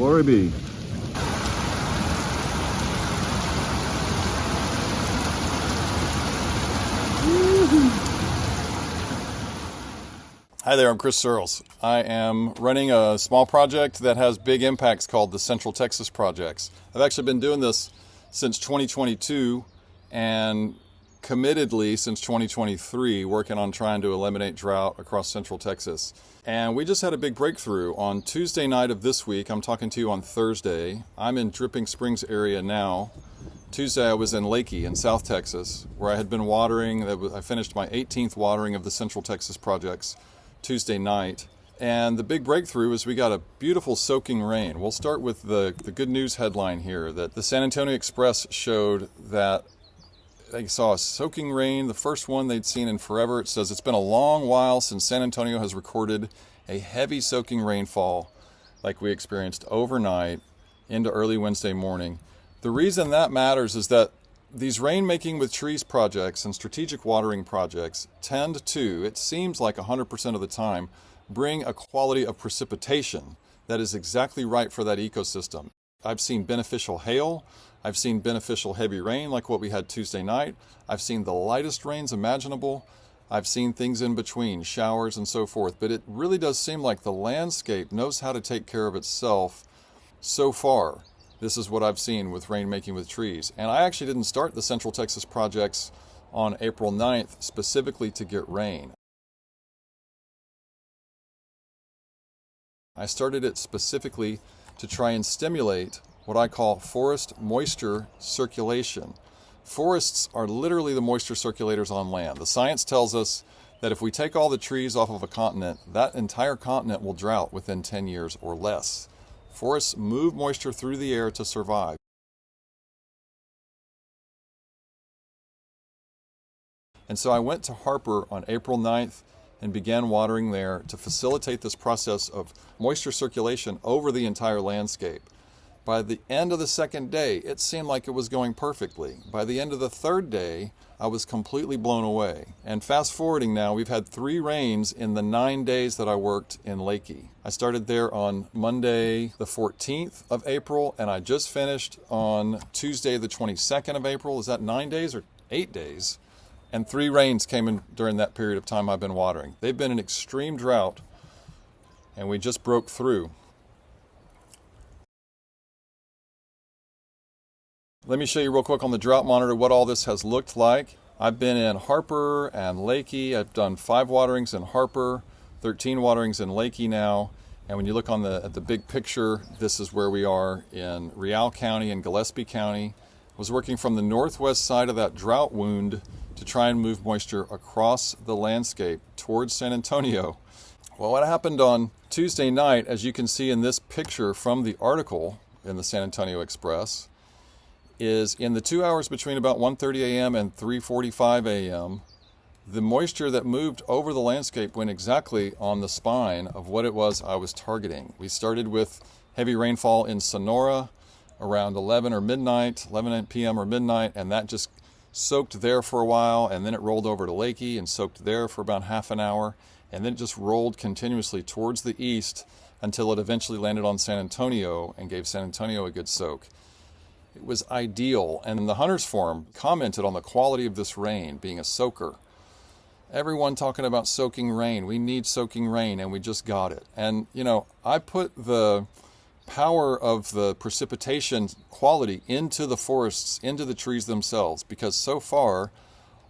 Glory be. Hi there, I'm Chris Searles. I am running a small project that has big impacts called the Central Texas Projects. I've actually been doing this since 2022 and committedly since 2023, working on trying to eliminate drought across Central Texas. And we just had a big breakthrough on Tuesday night of this week. I'm talking to you on Thursday. I'm in Dripping Springs area now. Tuesday I was in Leakey in South Texas, where I had been watering. I finished my 18th watering of the Central Texas Projects Tuesday night. And the big breakthrough is we got a beautiful soaking rain. We'll start with the good news headline here that the San Antonio Express showed that they saw a soaking rain, the first one they'd seen in forever. It says it's been a long while since San Antonio has recorded a heavy soaking rainfall like we experienced overnight into early Wednesday morning. The reason that matters is that these rainmaking with trees projects and strategic watering projects tend to, it seems like 100% of the time, bring a quality of precipitation that is exactly right for that ecosystem. I've seen beneficial hail. I've seen beneficial heavy rain like what we had Tuesday night. I've seen the lightest rains imaginable. I've seen things in between, showers and so forth. But it really does seem like the landscape knows how to take care of itself so far. This is what I've seen with rainmaking with trees. And I actually didn't start the Central Texas Projects on April 9th specifically to get rain. I started it specifically to try and stimulate what I call forest moisture circulation. Forests are literally the moisture circulators on land. The science tells us that if we take all the trees off of a continent, that entire continent will drought within 10 years or less. Forests move moisture through the air to survive. And so I went to Harper on April 9th and began watering there to facilitate this process of moisture circulation over the entire landscape. By the end of the second day, it seemed like it was going perfectly. By the end of the third day, I was completely blown away. And fast forwarding now, we've had 3 rains in the 9 days that I worked in Leakey. I started there on Monday, the 14th of April, and I just finished on Tuesday, the 22nd of April. Is that 9 days or 8 days? And 3 rains came in during that period of time I've been watering. They've been an extreme drought, and we just broke through. Let me show you real quick on the drought monitor what all this has looked like. I've been in Harper and Leakey. I've done 5 waterings in Harper, 13 waterings in Leakey now. And when you look on at the big picture, this is where we are in Real County and Gillespie County. I was working from the northwest side of that drought wound to try and move moisture across the landscape towards San Antonio. Well, what happened on Tuesday night, as you can see in this picture from the article in the San Antonio Express, is in the 2 hours between about 1:30 a.m. and 3:45 a.m., the moisture that moved over the landscape went exactly on the spine of what it was I was targeting. We started with heavy rainfall in Sonora around 11 p.m. or midnight, and that just soaked there for a while, and then it rolled over to Leakey and soaked there for about half an hour, and then it just rolled continuously towards the east until it eventually landed on San Antonio and gave San Antonio a good soak. It was ideal, and the Hunters Forum commented on the quality of this rain being a soaker. Everyone talking about soaking rain. We need soaking rain, and we just got it. And, you know, I put the power of the precipitation quality into the forests, into the trees themselves, because so far,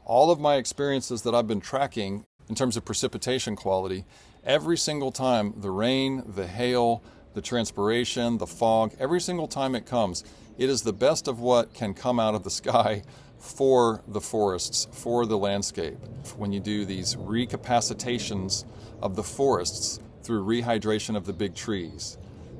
all of my experiences that I've been tracking in terms of precipitation quality, every single time the rain, the hail, the transpiration, the fog, every single time it comes, it is the best of what can come out of the sky for the forests, for the landscape. When you do these recapacitations of the forests through rehydration of the big trees,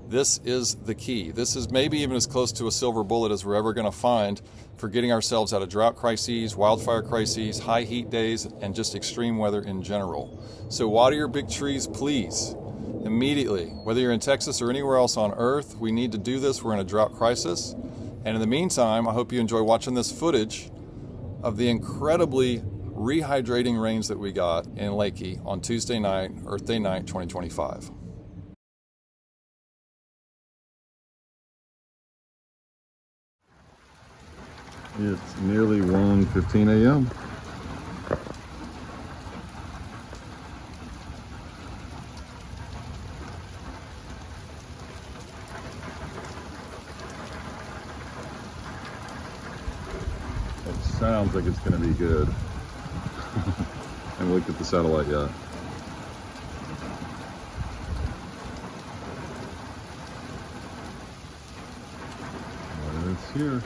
this is the key. This is maybe even as close to a silver bullet as we're ever going to find for getting ourselves out of drought crises, wildfire crises, high heat days, and just extreme weather in general. So water your big trees, please. Immediately, whether you're in Texas or anywhere else on earth, we need to do this. We're in a drought crisis. And in the meantime, I hope you enjoy watching this footage of the incredibly rehydrating rains that we got in Leakey on Tuesday night, Earth Day night, 2025. It's nearly 1:15 a.m. It sounds like it's going to be good. I haven't looked at the satellite yet. But it's here.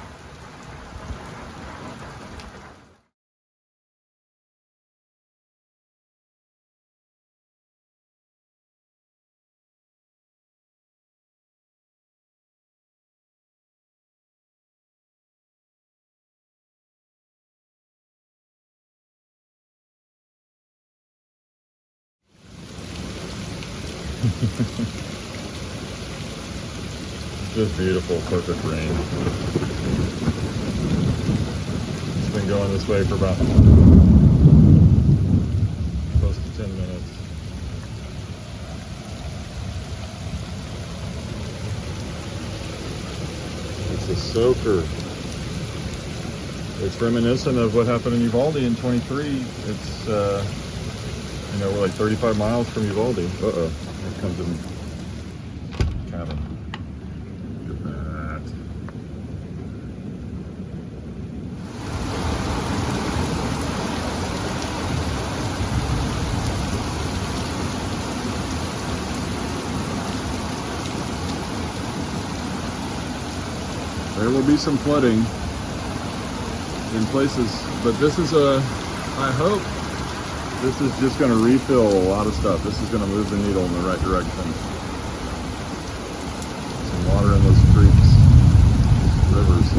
Just beautiful, perfect rain. It's been going this way for about close to 10 minutes. It's a soaker. It's reminiscent of what happened in Uvalde in 23. It's, you know, we're like 35 miles from Uvalde. Uh-oh, here comes in cabin. Look at that. There will be some flooding in places, but this is I hope this is just going to refill a lot of stuff. This is going to move the needle in the right direction. Some water in those creeks, rivers.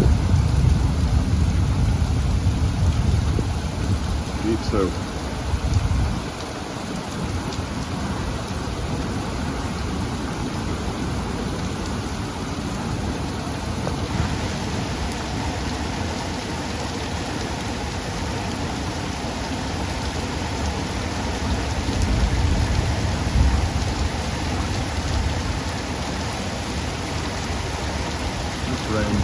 Deep soak. Rain.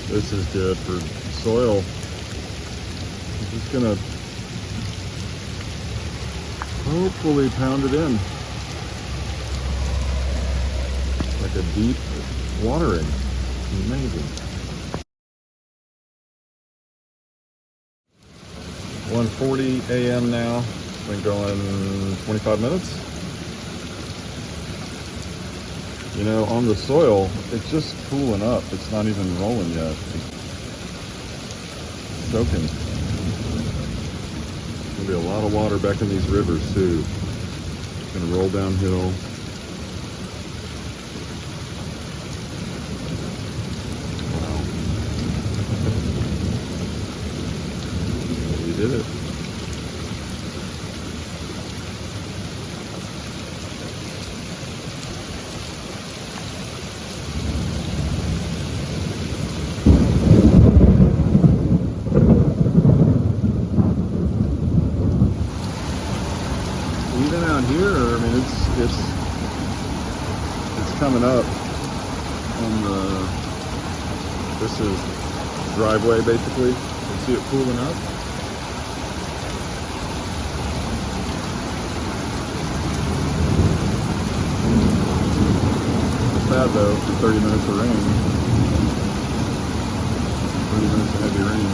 This is good for soil. I'm just gonna hopefully pound it in. Like a deep watering. Amazing. 1:40 a.m. now. It's been going 25 minutes. You know, on the soil, it's just cooling up. It's not even rolling yet. It's soaking. There's gonna be a lot of water back in these rivers too. It's gonna roll downhill. Wow. We did it. Even out here, I mean, it's coming up on the, this is driveway basically. You see it pooling up. It's bad though for 30 minutes of rain. 30 minutes of heavy rain.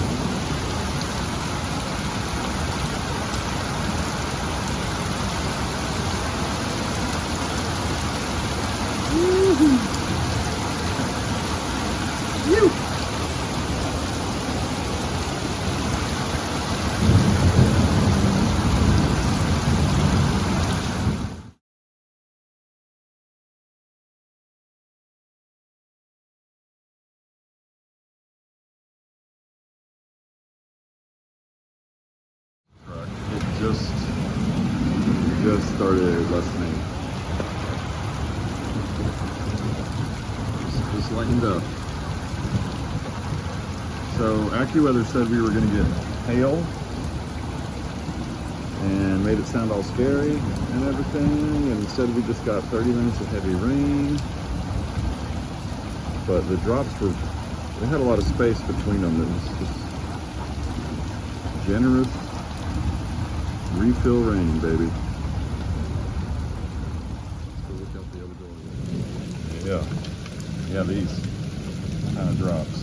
just started lessening. Just lightened up. So AccuWeather said we were going to get hail and made it sound all scary and everything, and said we just got 30 minutes of heavy rain. But the drops were, they had a lot of space between them. It was just generous refill rain, baby. So look out the other door. Yeah, these kind of drops.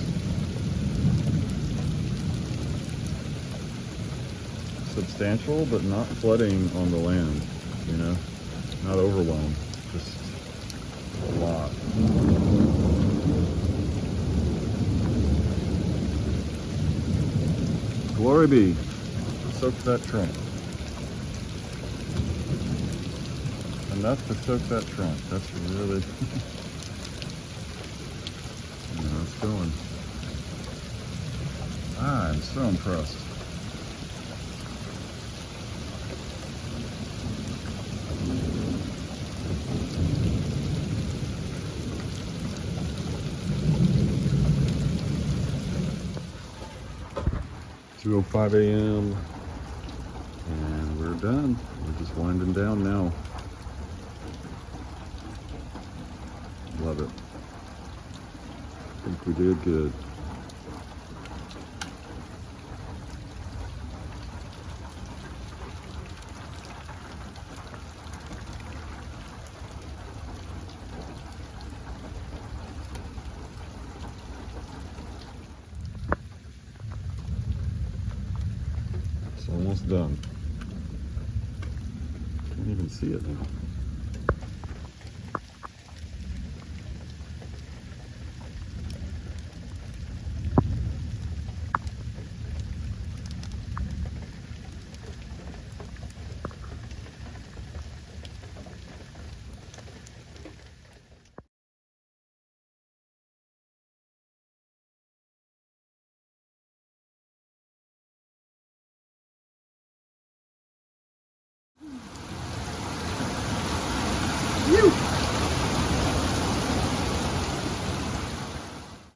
Substantial, but not flooding on the land, you know, not overwhelmed, just a lot. Glory be. Soak that trunk. Enough to soak that trunk. That's really, it's going. I'm so impressed. It's 2:05 a.m. and we're done. We're just winding down now. Love it. I think we did good. It's almost done. Can't even see it now.